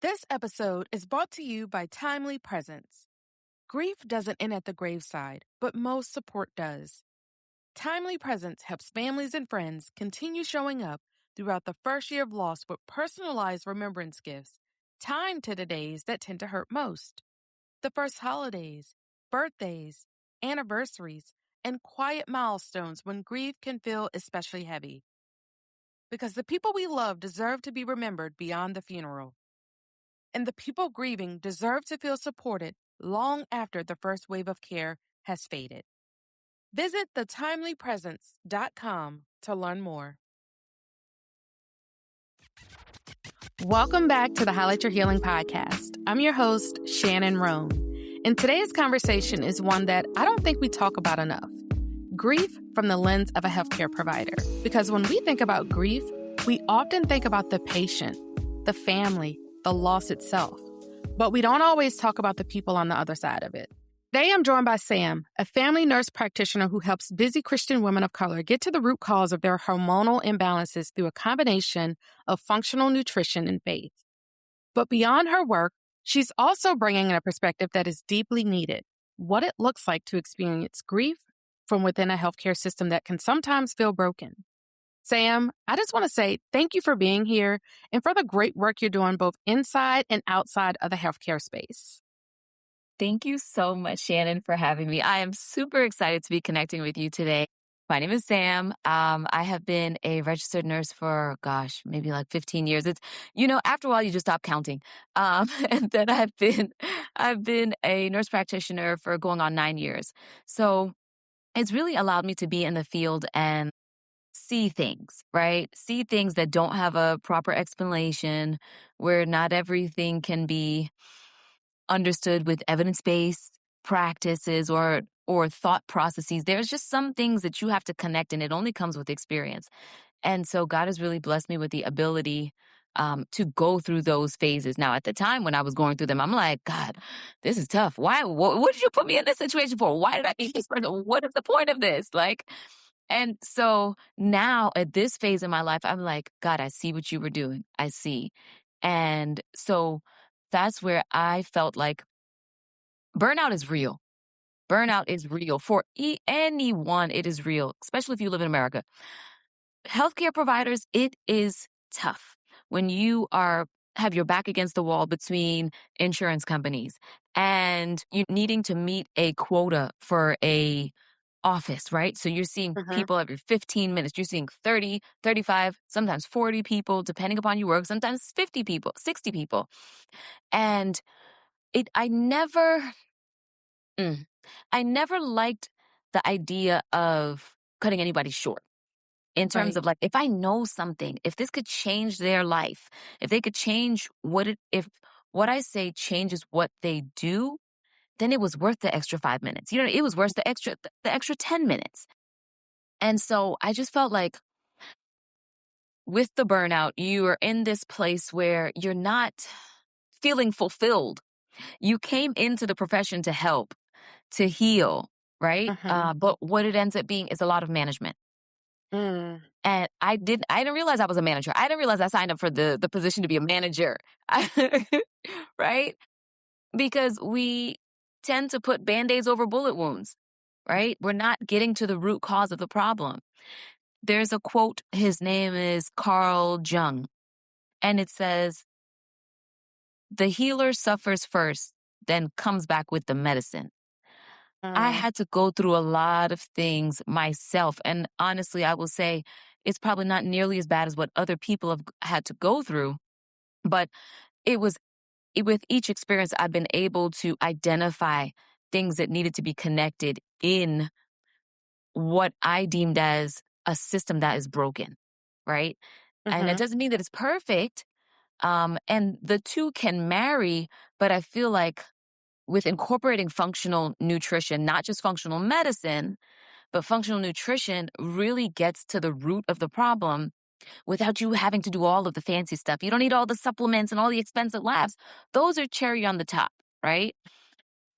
This episode is brought to you by Timely Presence. Grief doesn't end at the graveside, but most support does. Timely Presence helps families and friends continue showing up throughout the first year of loss with personalized remembrance gifts, timed to the days that tend to hurt most. The first holidays, birthdays, anniversaries, and quiet milestones when grief can feel especially heavy. Because the people we love deserve to be remembered beyond the funeral. And the people grieving deserve to feel supported long after the first wave of care has faded. Visit thetimelypresence.com to learn more. Welcome back to the Highlight Your Healing podcast. I'm your host, Shannon Roan. And today's conversation is one that I don't think we talk about enough. Grief from the lens of a healthcare provider. Because when we think about grief, we often think about the patient, the family, the loss itself. But we don't always talk about the people on the other side of it. Today, I'm joined by Sam, a family nurse practitioner who helps busy Christian women of color get to the root cause of their hormonal imbalances through a combination of functional nutrition and faith. But beyond her work, she's also bringing in a perspective that is deeply needed, what it looks like to experience grief from within a healthcare system that can sometimes feel broken. Sam, I just want to say thank you for being here and for the great work you're doing both inside and outside of the healthcare space. Thank you so much, Shannon, for having me. I am super excited to be connecting with you today. My name is Sam. I have been a registered nurse for, maybe like 15 years. After a while, you just stop counting. And then I've been a nurse practitioner for going on 9 years. So it's really allowed me to be in the field and see things, right? See things that don't have a proper explanation, where not everything can be understood with evidence-based practices or thought processes. There's just some things that you have to connect, and it only comes with experience. And so God has really blessed me with the ability to go through those phases. Now, at the time when I was going through them, I'm like, God, this is tough. Why? What did you put me in this situation for? Why did I meet this person? What is the point of this? And so now at this phase in my life, I'm like, God, I see what you were doing. I see. And so that's where I felt like burnout is real. Burnout is real for anyone. It is real, especially if you live in America. Healthcare providers, it is tough when you have your back against the wall between insurance companies and you needing to meet a quota for a office, right? So you're seeing people every 15 minutes. You're seeing 30, 35, sometimes 40 people, depending upon your work, sometimes 50 people, 60 people. And I never liked the idea of cutting anybody short in terms of if I know something, if this could change their life, if they could change if what I say changes what they do, then it was worth the extra 5 minutes. It was worth the extra 10 minutes. And so I just felt like with the burnout, you are in this place where you're not feeling fulfilled. You came into the profession to help, to heal, right? But what it ends up being is a lot of management. And I didn't realize I was a manager. I didn't realize I signed up for the position to be a manager, right? Because we tend to put Band-Aids over bullet wounds, right? We're not getting to the root cause of the problem. There's a quote, his name is Carl Jung, and it says, "The healer suffers first, then comes back with the medicine." I had to go through a lot of things myself. And honestly, I will say it's probably not nearly as bad as what other people have had to go through. But with each experience, I've been able to identify things that needed to be connected in what I deemed as a system that is broken, right? And it doesn't mean that it's perfect. And the two can marry, but I feel like with incorporating functional nutrition, not just functional medicine, but functional nutrition really gets to the root of the problem without you having to do all of the fancy stuff. You don't need all the supplements and all the expensive labs. Those are cherry on the top, right?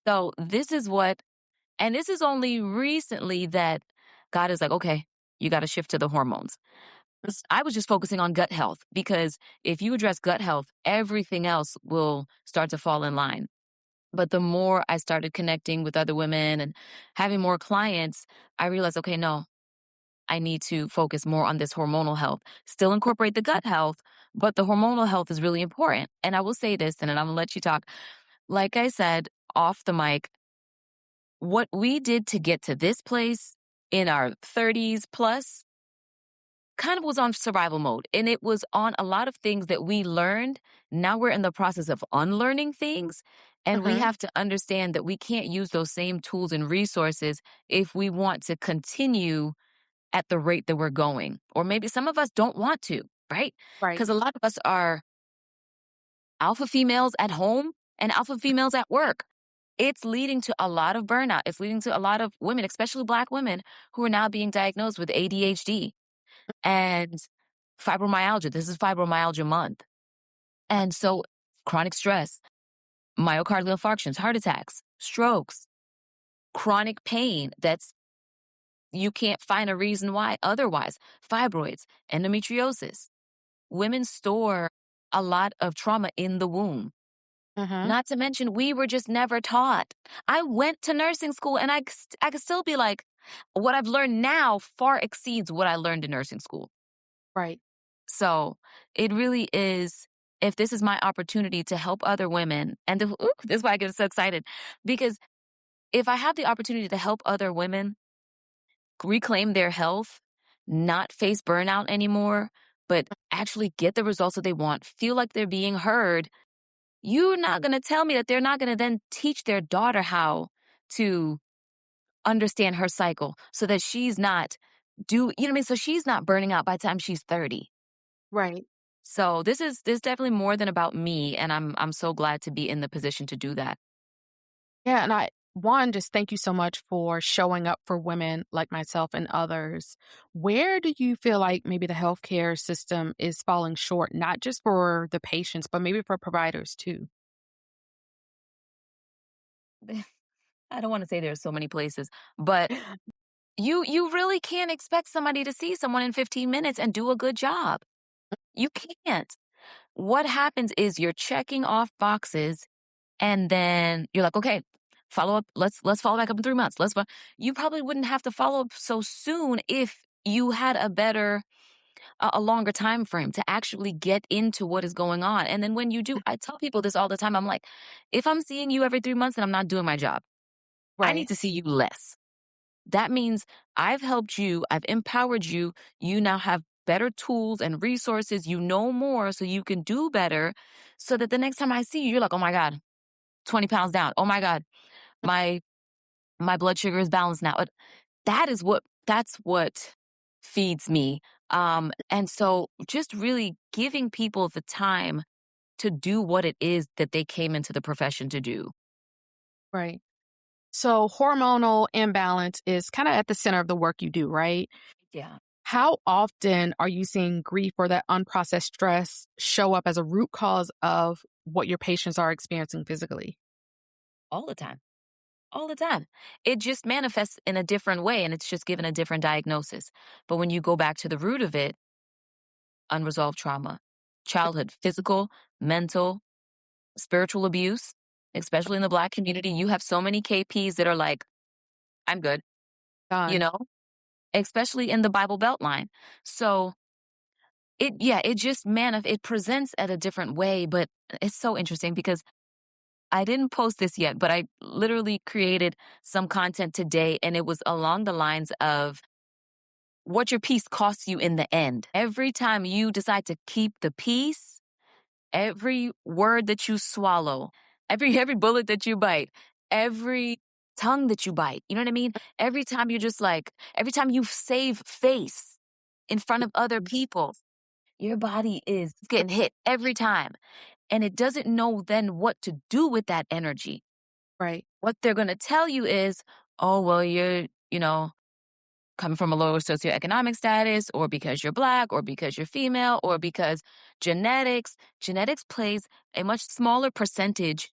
So this is only recently that God is like, okay, you got to shift to the hormones. I was just focusing on gut health because if you address gut health, everything else will start to fall in line. But the more I started connecting with other women and having more clients, I realized, okay, no, I need to focus more on this hormonal health. Still incorporate the gut health, but the hormonal health is really important. And I will say this, and then I'm gonna let you talk. Like I said off the mic, what we did to get to this place in our 30s plus kind of was on survival mode. And it was on a lot of things that we learned. Now we're in the process of unlearning things. And we Hmm. have to understand that we can't use those same tools and resources if we want to continue at the rate that we're going. Or maybe some of us don't want to, right? Right. Because a lot of us are alpha females at home and alpha females at work. It's leading to a lot of burnout. It's leading to a lot of women, especially Black women, who are now being diagnosed with ADHD and fibromyalgia. This is fibromyalgia month. And so chronic stress, myocardial infarctions, heart attacks, strokes, chronic pain that's you can't find a reason why otherwise, fibroids, endometriosis. Women store a lot of trauma in the womb. Hmm. Not to mention, we were just never taught. I went to nursing school and I could still be like, what I've learned now far exceeds what I learned in nursing school. Right. So it really is, if this is my opportunity to help other women, and this is why I get so excited, because if I have the opportunity to help other women reclaim their health, not face burnout anymore, but actually get the results that they want, feel like they're being heard, you're not going to tell me that they're not going to then teach their daughter how to understand her cycle so that she's not you know what I mean? So she's not burning out by the time she's 30. Right. So this is definitely more than about me, and I'm so glad to be in the position to do that. Yeah. And one, just thank you so much for showing up for women like myself and others. Where do you feel like maybe the healthcare system is falling short, not just for the patients, but maybe for providers too? I don't want to say there's so many places, but you really can't expect somebody to see someone in 15 minutes and do a good job. You can't. What happens is you're checking off boxes and then you're like, okay, follow up. Let's follow back up in 3 months. You probably wouldn't have to follow up so soon if you had a longer time frame to actually get into what is going on. And then when you do, I tell people this all the time. I'm like, if I'm seeing you every 3 months and I'm not doing my job, I need Right. to see you less. That means I've helped you, I've empowered you. You now have better tools and resources. You know more so you can do better so that the next time I see you, you're like, oh my God, 20 pounds down. Oh my God, my my blood sugar is balanced now. That's what feeds me. And so just really giving people the time to do what it is that they came into the profession to do. Right. So hormonal imbalance is kind of at the center of the work you do, right? Yeah, How often are you seeing grief or that unprocessed stress show up as a root cause of what your patients are experiencing physically? all the time. All the time. It just manifests in a different way and it's just given a different diagnosis. But when you go back to the root of it, unresolved trauma, childhood, physical, mental, spiritual abuse, especially in the Black community, you have so many KPs that are like, I'm good, you Done. know, especially in the Bible Belt line. So it just it presents at a different way, but it's so interesting because I didn't post this yet, but I literally created some content today and it was along the lines of what your peace costs you in the end. Every time you decide to keep the peace, every word that you swallow, every bullet that you bite, every tongue that you bite, you know what I mean? Every time you save face in front of other people, your body is getting hit every time. And it doesn't know then what to do with that energy. Right. What they're going to tell you is, oh, well, coming from a lower socioeconomic status, or because you're Black, or because you're female, or because genetics plays a much smaller percentage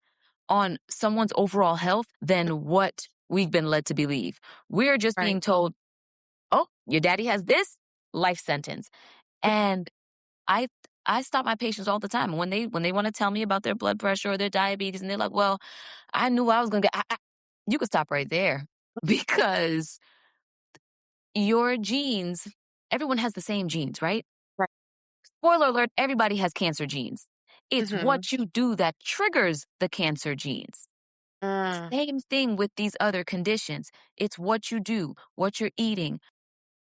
on someone's overall health than what we've been led to believe. We're just Right. being told, oh, your daddy has this, life sentence. And I I stop my patients all the time when they want to tell me about their blood pressure or their diabetes, and they're like, "Well, I knew I was gonna get." You could stop right there because your genes. Everyone has the same genes, right? Right. Spoiler alert: everybody has cancer genes. It's Mm-hmm. what you do that triggers the cancer genes. Mm, Same thing with these other conditions. It's what you do, what you're eating,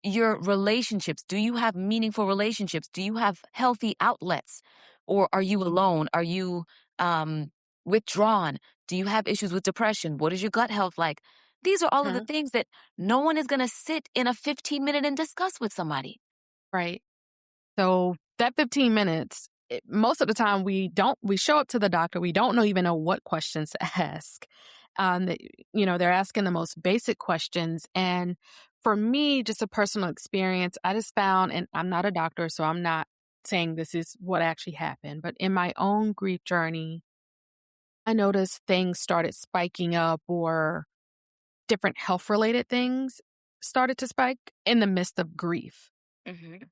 your relationships. Do you have meaningful relationships? Do you have healthy outlets? Or are you alone? Are you um, withdrawn? Do you have issues with depression? What is your gut health like? These are all of the mhm. things that no one is going to sit in a 15-minute and discuss with somebody. Right. So that 15 minutes, most of the time we show up to the doctor, we don't know even know what questions to ask. That, they're asking the most basic questions. And for me, just a personal experience, I just found, and I'm not a doctor, so I'm not saying this is what actually happened, but in my own grief journey, I noticed things started spiking up or different health related things started to spike in the midst of grief. Hmm.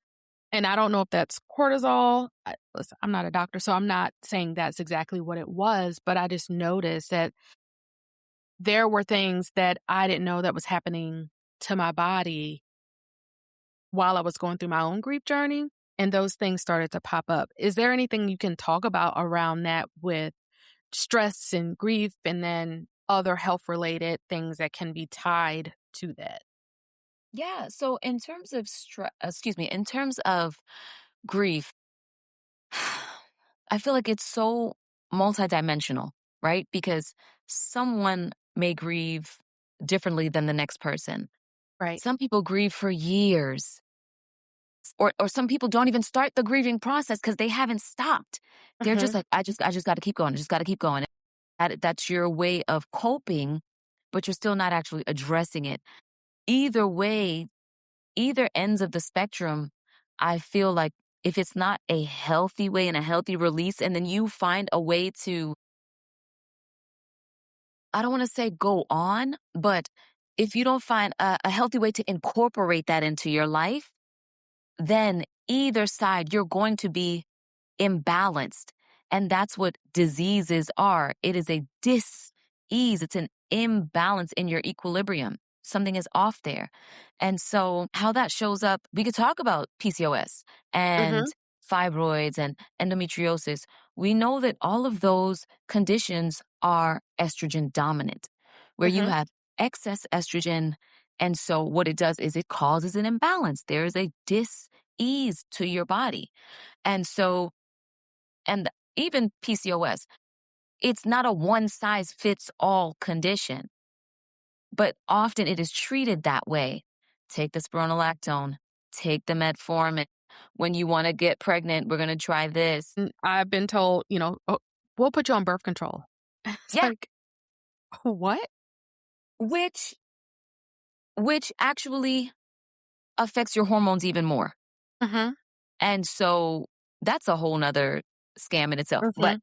And I don't know if that's cortisol. Listen, I'm not a doctor, so I'm not saying that's exactly what it was, but I just noticed that there were things that I didn't know that was happening to my body while I was going through my own grief journey, and those things started to pop up. Is there anything you can talk about around that with stress and grief and then other health related things that can be tied to that? Yeah. So in terms of in terms of grief, I feel like it's so multidimensional, right? Because someone may grieve differently than the next person. Right. Some people grieve for years, or some people don't even start the grieving process because they haven't stopped. They're just Mhm. like, I just got to keep going. I just got to keep going. That's your way of coping, but you're still not actually addressing it. Either way, either ends of the spectrum, I feel like if it's not a healthy way and a healthy release, and then you find a way to, I don't want to say go on, but if you don't find a healthy way to incorporate that into your life, then either side, you're going to be imbalanced. And that's what diseases are. It is a dis-ease. It's an imbalance in your equilibrium. Something is off there. And so how that shows up, we could talk about PCOS and Mhm. fibroids and endometriosis. We know that all of those conditions are estrogen dominant, where you Mhm. have excess estrogen. And so what it does is it causes an imbalance. There is a dis-ease to your body. And so and even PCOS, it's not a one size fits all condition, but often it is treated that way. Take the spironolactone, take the metformin. When you want to get pregnant, we're going to try this. I've been told, "Oh, we'll put you on birth control." It's Yeah, like, "What?" which which actually affects your hormones even more. Mhm. And so that's a whole nother scam in itself. But Mhm.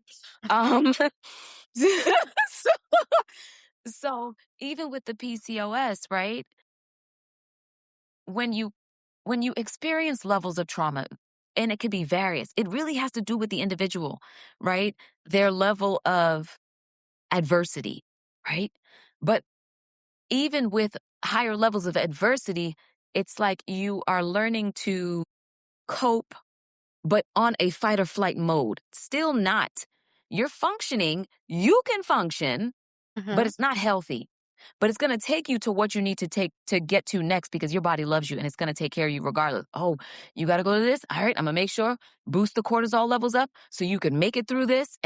um so, so even with the PCOS, right? when you when you experience levels of trauma, and it could be various, it really has to do with the individual, right? Their level of adversity, right? But even with higher levels of adversity, it's like you are learning to cope, but on a fight or flight mode. Still not. You're functioning, you can function, but Mhm. it's not healthy. But it's going to take you to what you need to take to get to next because your body loves you and it's going to take care of you regardless. Oh, you got to go to this. All right, I'm going to make sure boost the cortisol levels up so you can make it through this.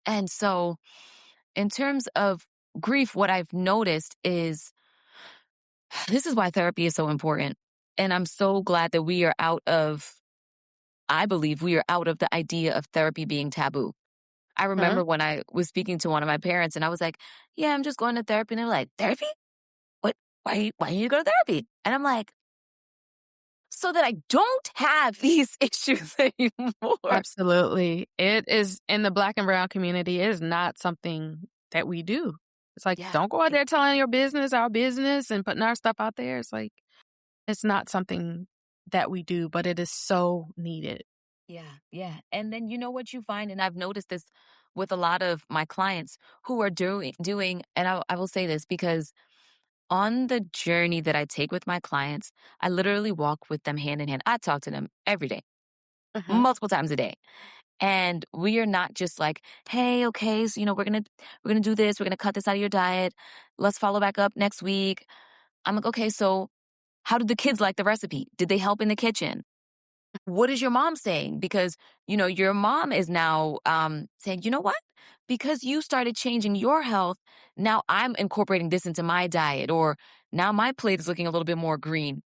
And so in terms of grief, what I've noticed is this is why therapy is so important. And I'm so glad that I believe we are out of the idea of therapy being taboo. I Mhm. remember when I was speaking to one of my parents and I was like, yeah, I'm just going to therapy. And they're like, therapy? What? Why you go to therapy? And I'm like, so that I don't have these issues anymore. Absolutely. It is in the Black and brown community, it is not something that we do. It's like, Yeah. don't go out there telling your business, our business, and putting our stuff out there. It's like, it's not something. that we do, but it is so needed. Yeah, yeah. And then you know what you find, and I've noticed this with a lot of my clients who are doing, and I will say this because on the journey that I take with my clients, I literally walk with them hand in hand. I talk to them every day, Uh-huh. multiple times a day. And we are not just like, hey, okay, so we're gonna do this, we're gonna cut this out of your diet. Let's follow back up next week. I'm like, okay, so how did the kids like the recipe? Did they help in the kitchen? What is your mom saying? Because, your mom is now saying, you know what? Because you started changing your health, now I'm incorporating this into my diet, or now my plate is looking a little bit more green.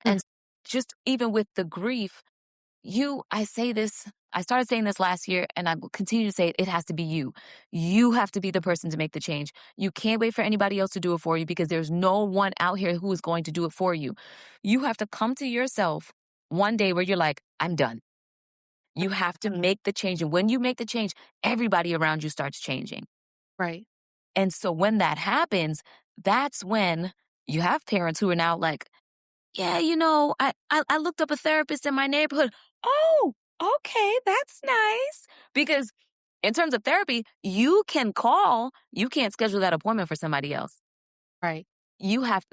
Mhm. And just even with the grief, I started saying this last year and I will continue to say it, it has to be you. You have to be the person to make the change. You can't wait for anybody else to do it for you because there's no one out here who is going to do it for you. You have to come to yourself one day where you're like, I'm done. You have to make the change. And when you make the change, everybody around you starts changing. Right. And so when that happens, that's when you have parents who are now like, yeah, I looked up a therapist in my neighborhood. Oh, okay, that's nice. Because in terms of therapy, you can call, you can't schedule that appointment for somebody else. Right.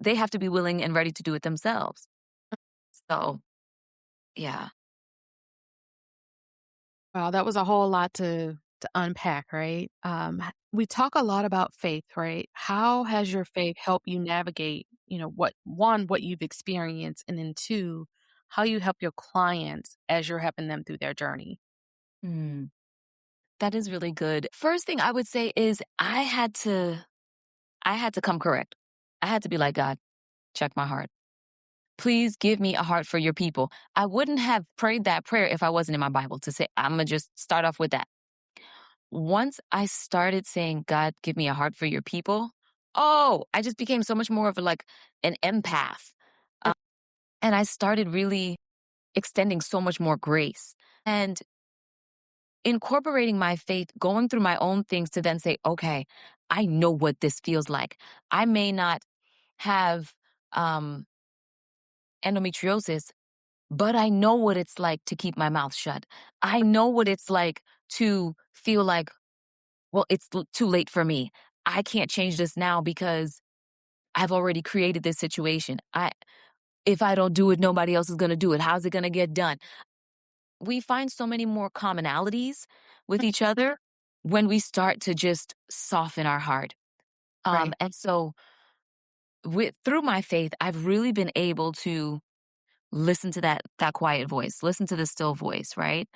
They have to be willing and ready to do it themselves. So, yeah. Wow, that was a whole lot to unpack, right? We talk a lot about faith, right? How has your faith helped you navigate, what you've experienced, and then two, how you help your clients as you're helping them through their journey? Mm, that is really good. First thing I would say is I had to come correct. I had to be like, God, check my heart. Please give me a heart for your people. I wouldn't have prayed that prayer if I wasn't in my Bible to say, I'm going to just start off with that. Once I started saying, God, give me a heart for your people, oh, I just became so much more of like an empath. Mm. Um, and I started really extending so much more grace and incorporating my faith, going through my own things to then say, okay, I know what this feels like. I may not have um, endometriosis, but I know what it's like to keep my mouth shut. I know what it's like to feel like, well, it's too late for me. I can't change this now because I've already created this situation. If I don't do it, nobody else is going to do it. How's it going to get done? We find so many more commonalities with each other when we start to just soften our heart. Right. And so through my faith, I've really been able to listen to that quiet voice, listen to the still voice, right?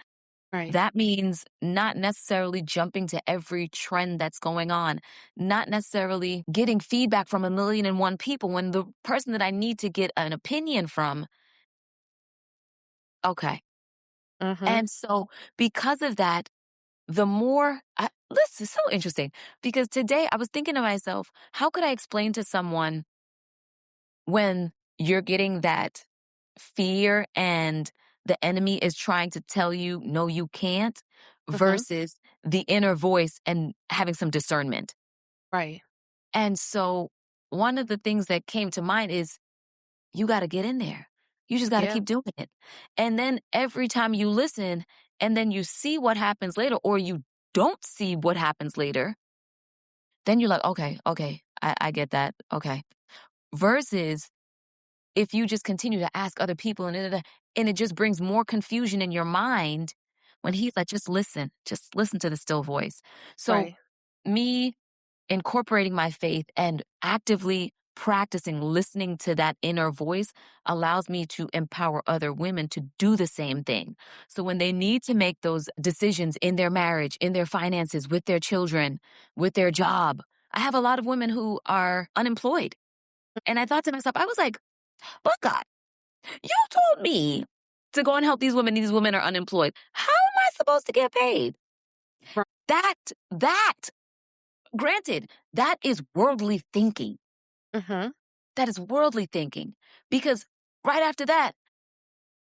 Right. That means not necessarily jumping to every trend that's going on, not necessarily getting feedback from a million and one people when the person that I need to get an opinion from, okay. Mhm. And so because of that, this is so interesting because today I was thinking to myself, how could I explain to someone when you're getting that fear and the enemy is trying to tell you, no, you can't, Mhm. versus the inner voice and having some discernment. Right. And so one of the things that came to mind is you got to get in there. You just got to Yeah. keep doing it. And then every time you listen and then you see what happens later, or you don't see what happens later, then you're like, okay, okay, I get that. Okay. Versus if you just continue to ask other people and it just brings more confusion in your mind when he's like, just listen to the still voice. So Right. me incorporating my faith and actively practicing listening to that inner voice allows me to empower other women to do the same thing. So when they need to make those decisions in their marriage, in their finances, with their children, with their job, I have a lot of women who are unemployed. And I thought to myself, I was like, but God, you told me to go and help these women. These women are unemployed. How am I supposed to get paid? Right. That, granted, that is worldly thinking. Mhm. That is worldly thinking. Because right after that,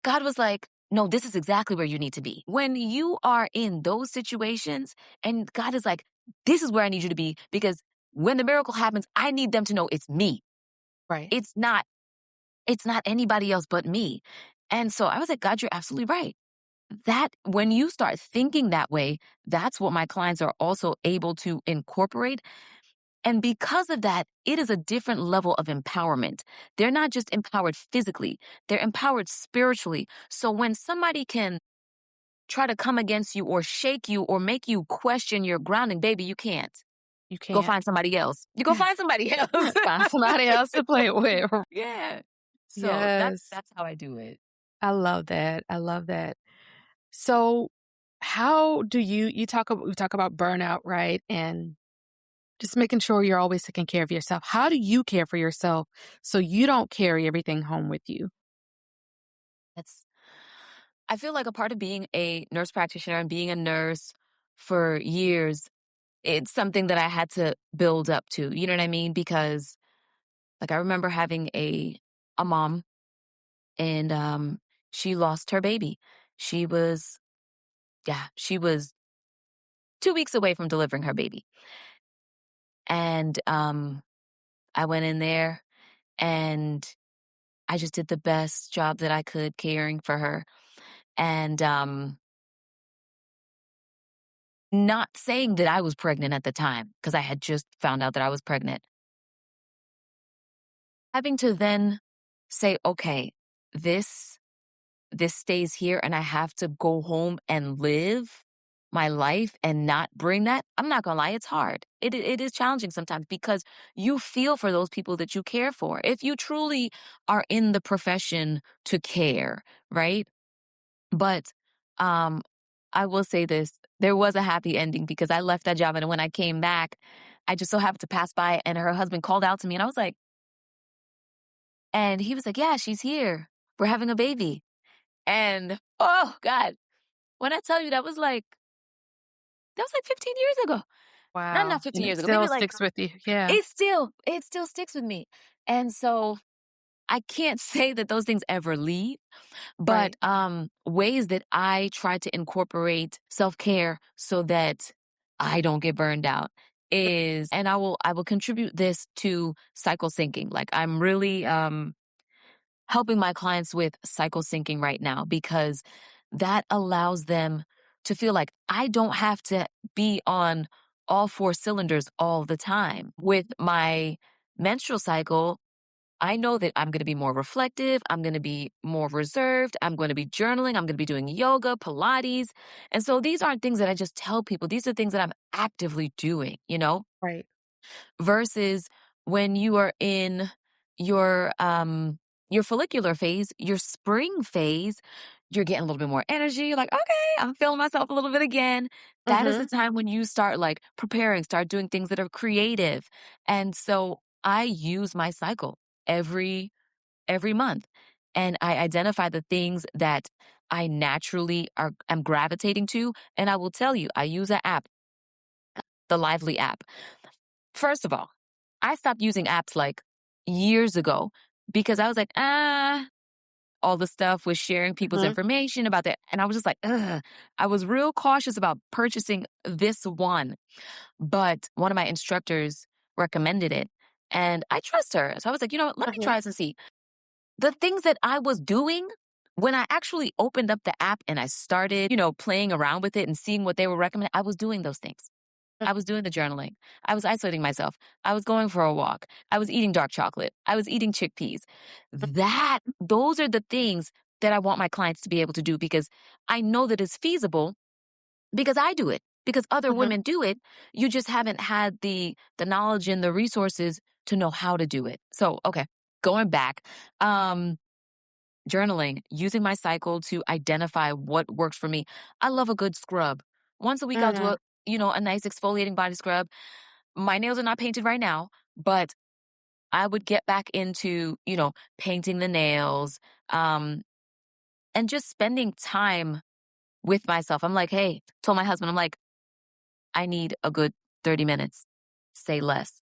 God was like, no, this is exactly where you need to be. When you are in those situations and God is like, this is where I need you to be because when the miracle happens, I need them to know it's me. Right. It's not anybody else but me. And so I was like, God, you're absolutely right. That when you start thinking that way, that's what my clients are also able to incorporate. And because of that, it is a different level of empowerment. They're not just empowered physically, they're empowered spiritually. So when somebody can try to come against you or shake you or make you question your grounding, baby, you can't. You Go can't. find somebody else. You go find somebody else. Find somebody else to play with. Yeah. So Yes. that's how I do it. I love that. I love that. So how do you we talk about burnout, right? And just making sure you're always taking care of yourself. How do you care for yourself so you don't carry everything home with you? That's I feel like a part of being a nurse practitioner and being a nurse for years, it's something that I had to build up to. You know what I mean? Because like I remember having a mom and she lost her baby. She was she was 2 weeks away from delivering her baby. And I went in there and I just did the best job that I could caring for her. And not saying that I was pregnant at the time because I had just found out that I was pregnant. Having to then say, okay, this this stays here and I have to go home and live my life and not bring that. I'm not gonna lie, it's hard. It is challenging sometimes because you feel for those people that you care for. If you truly are in the profession to care, right? But um, I will say this. There was a happy ending because I left that job and when I came back, I just so happened to pass by and her husband called out to me and I was like, and he was like, yeah, she's here. We're having a baby. And oh God, when I tell you that was like 15 years ago. Not Wow. 15 And it years ago, still maybe like sticks with you. Yeah. it still sticks with me. And so I can't say that those things ever leave. But Right. ways that I try to incorporate self-care so that I don't get burned out is and I will contribute this to cycle syncing. Like I'm really helping my clients with cycle syncing right now because that allows them to feel like I don't have to be on all four cylinders all the time. With my menstrual cycle, I know that I'm going to be more reflective. I'm going to be more reserved. I'm going to be journaling. I'm going to be doing yoga, Pilates. And so these aren't things that I just tell people. These are things that I'm actively doing, you know, Right. versus when you are in your, um, your follicular phase, your spring phase, you're getting a little bit more energy. You're like, okay, I'm feeling myself a little bit again. That is the Mm-hmm. time when you start like preparing, start doing things that are creative. And so I use my cycle every month. And I identify the things that I naturally am gravitating to. And I will tell you, I use an app, the Lively app. First of all, I stopped using apps like years ago because I was like, all the stuff with sharing people's Mm-hmm. information about that. And I was just like, ugh. I was real cautious about purchasing this one. But one of my instructors recommended it. And I trust her. So I was like, you know what? Let me Mm-hmm. try this and see. The things that I was doing when I actually opened up the app and I started, playing around with it and seeing what they were recommending, I was doing those things. I was doing the journaling. I was isolating myself. I was going for a walk. I was eating dark chocolate. I was eating chickpeas. Those are the things that I want my clients to be able to do because I know that it's feasible because I do it, because other Mm-hmm. women do it. You just haven't had the knowledge and the resources to know how to do it. So, okay, going back. Journaling, using my cycle to identify what works for me. I love a good scrub. Once a week, I'll do Mm-hmm. a nice exfoliating body scrub. My nails are not painted right now, but I would get back into, painting the nails, and just spending time with myself. I'm like, hey, told my husband, I'm like, I need a good 30 minutes. Say less.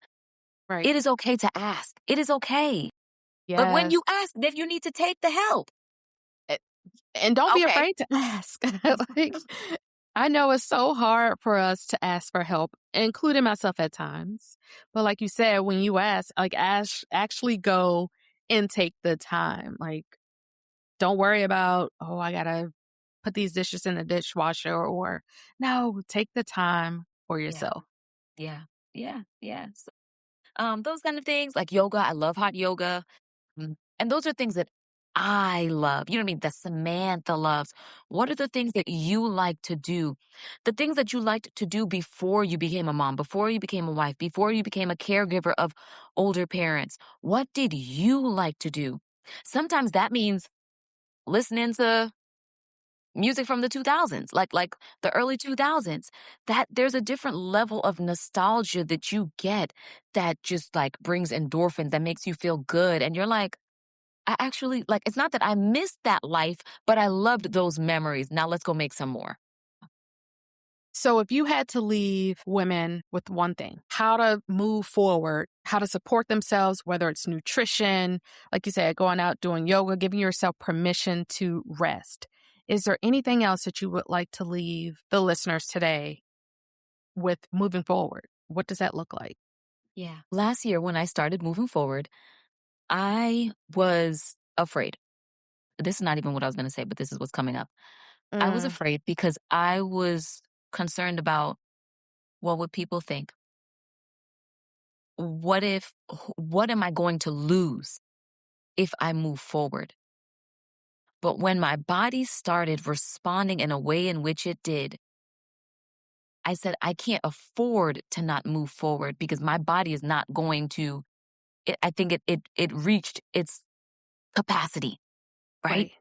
Right. It is okay to ask. It is okay. But when Yes. you ask, then you need to take the help. And don't be Okay. afraid to ask. Like, I know it's so hard for us to ask for help, including myself at times. But like you said, when you ask, like actually go and take the time. Like don't worry about, oh, I got to put these dishes in the dishwasher, or no, take the time for Yeah. yourself. Yeah. Yeah. Yeah. So, those kind of things like yoga. I love hot yoga. And those are things that I love. You know what I mean? That Samantha loves. What are the things that you like to do? The things that you liked to do before you became a mom, before you became a wife, before you became a caregiver of older parents. What did you like to do? Sometimes that means listening to music from the 2000s, like the early 2000s. That there's a different level of nostalgia that you get that just like brings endorphins, that makes you feel good, and you're like, I actually like, it's not that I missed that life, but I loved those memories. Now let's go make some more. So, if you had to leave women with one thing, how to move forward, how to support themselves, whether it's nutrition, like you said, going out, doing yoga, giving yourself permission to rest, is there anything else that you would like to leave the listeners today with moving forward? What does that look like? Yeah. Last year, when I started moving forward, I was afraid. This is not even what I was going to say, but this is what's coming up. I was Mm, afraid because I was concerned about what would people think? What am I going to lose if I move forward? But when my body started responding in a way in which it did, I said, I can't afford to not move forward because my body is not going to, I think it reached its capacity, right? right,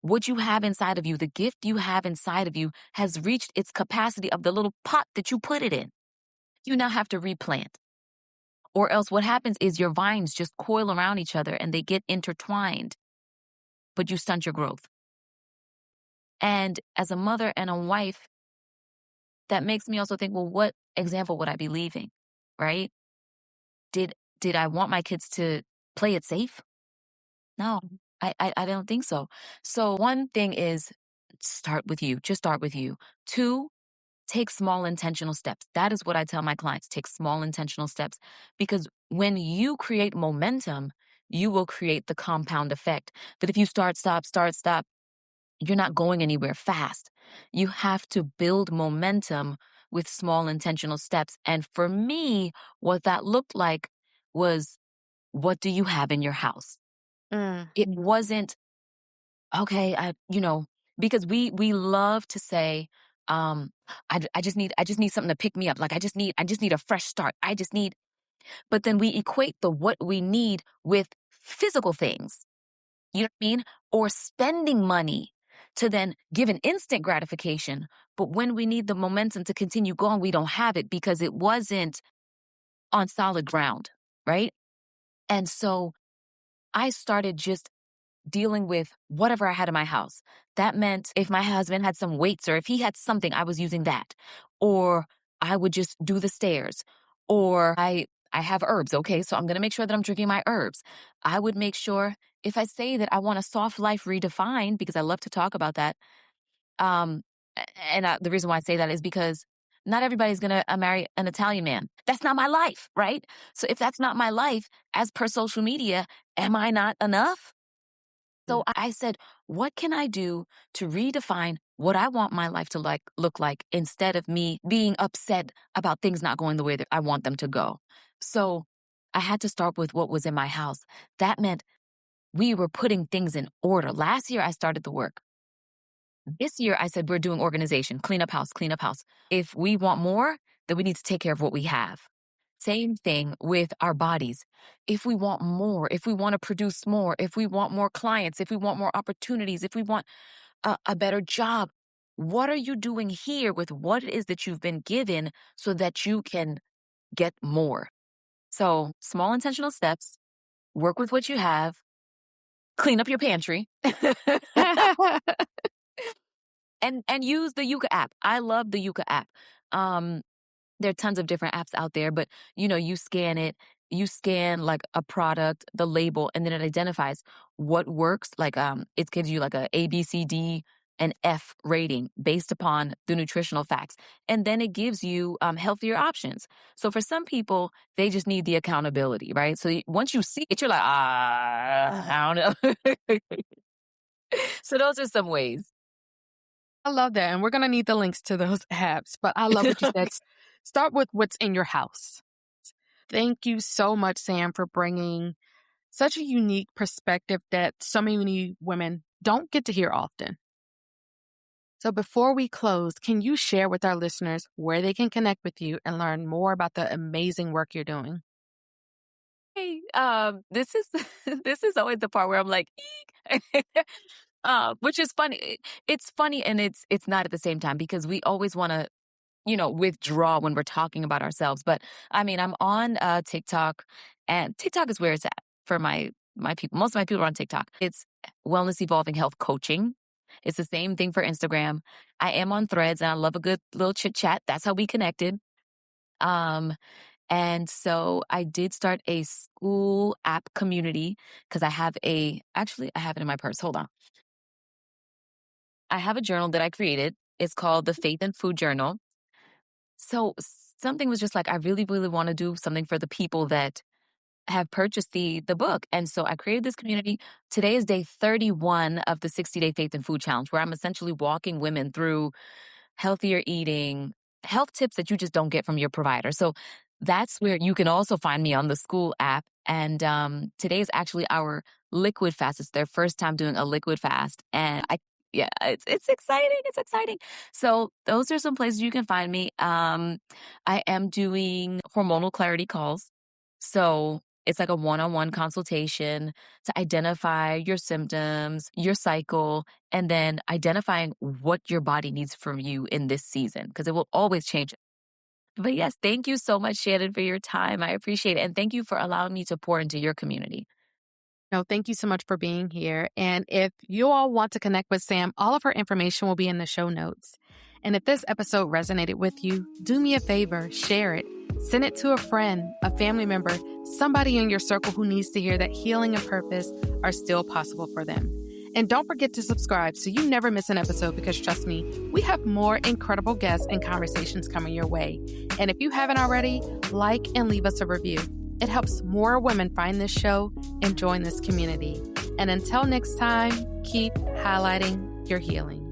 What you have inside of you, the gift you have inside of you has reached its capacity of the little pot that you put it in. You now have to replant. Or else what happens is your vines just coil around each other and they get intertwined, but you stunt your growth. And as a mother and a wife, that makes me also think, well, what example would I be leaving? Right? Did I want my kids to play it safe? No, I don't think so. So one thing is start with you. Just start with you. Two, take small intentional steps. That is what I tell my clients. Take small intentional steps because when you create momentum, you will create the compound effect. But if you start, stop, you're not going anywhere fast. You have to build momentum with small intentional steps. And for me, what that looked like was, what do you have in your house? mm, It wasn't, okay, because we love to say, I just need something to pick me up. Like I just need a fresh start. But then we equate the what we need with physical things. You know what I mean? Or spending money to then give an instant gratification. But when we need the momentum to continue going, we don't have it because it wasn't on solid ground, right? And so I started just dealing with whatever I had in my house. That meant if my husband had some weights or if he had something, I was using that. Or I would just do the stairs. Or I have herbs, okay? So I'm going to make sure that I'm drinking my herbs. I would make sure if I say that I want a soft life redefined because I love to talk about that. Um the reason why I say that is because not everybody's going to marry an Italian man. That's not my life, right? So if that's not my life, as per social media, am I not enough? So mm, I said, what can I do to redefine what I want my life to look like instead of me being upset about things not going the way that I want them to go? So I had to start with what was in my house. That meant we were putting things in order. Last year I started the work. This year I said we're doing organization, clean up house, clean up house. If we want more, then we need to take care of what we have. Same thing with our bodies. If we want more, if we want to produce more, if we want more clients, if we want more opportunities, if we want a better job, what are you doing here with what it is that you've been given so that you can get more? So, small intentional steps, work with what you have, clean up your pantry, and use the Yuka app. I love the Yuka app. Um, there are tons of different apps out there, but you scan it, you scan like a product, the label, and then it identifies what works. Like it gives you like a B, C, D, and F rating based upon the nutritional facts. And then it gives you healthier options. So for some people, they just need the accountability, right? So once you see it, you're like, I don't know. So those are some ways. I love that. And we're going to need the links to those apps. But I love what you said. Start with what's in your house. Thank you so much, Sam, for bringing such a unique perspective that so many women don't get to hear often. So before we close, can you share with our listeners where they can connect with you and learn more about the amazing work you're doing? Hey, this is this is always the part where I'm like, eek. Which is funny. It's funny and it's not at the same time because we always want to, withdraw when we're talking about ourselves. But I mean, I'm on TikTok, and TikTok is where it's at for my people. Most of my people are on TikTok. It's Wellness Evolving Health Coaching. It's the same thing for Instagram. I am on Threads, and I love a good little chit chat. That's how we connected. Um, and so I did start a school app community because I have I have it in my purse. Hold on. I have a journal that I created. It's called the Faith and Food Journal. So something was just like, I really, really want to do something for the people that have purchased the book. And so I created this community. Today is day 31 of the 60-day Faith and Food Challenge, where I'm essentially walking women through healthier eating, health tips that you just don't get from your provider. So that's where you can also find me on the school app. And today is actually our liquid fast. It's their first time doing a liquid fast. And yeah, it's exciting. It's exciting. So those are some places you can find me. I am doing hormonal clarity calls. So it's like a one-on-one consultation to identify your symptoms, your cycle, and then identifying what your body needs from you in this season, because it will always change. But yes, thank you so much, Shannon, for your time. I appreciate it. And thank you for allowing me to pour into your community. No, thank you so much for being here. And if you all want to connect with Sam, all of her information will be in the show notes. And if this episode resonated with you, do me a favor, share it. Send it to a friend, a family member, somebody in your circle who needs to hear that healing and purpose are still possible for them. And don't forget to subscribe so you never miss an episode, because trust me, we have more incredible guests and conversations coming your way. And if you haven't already, like and leave us a review. It helps more women find this show and join this community. And until next time, keep highlighting your healing.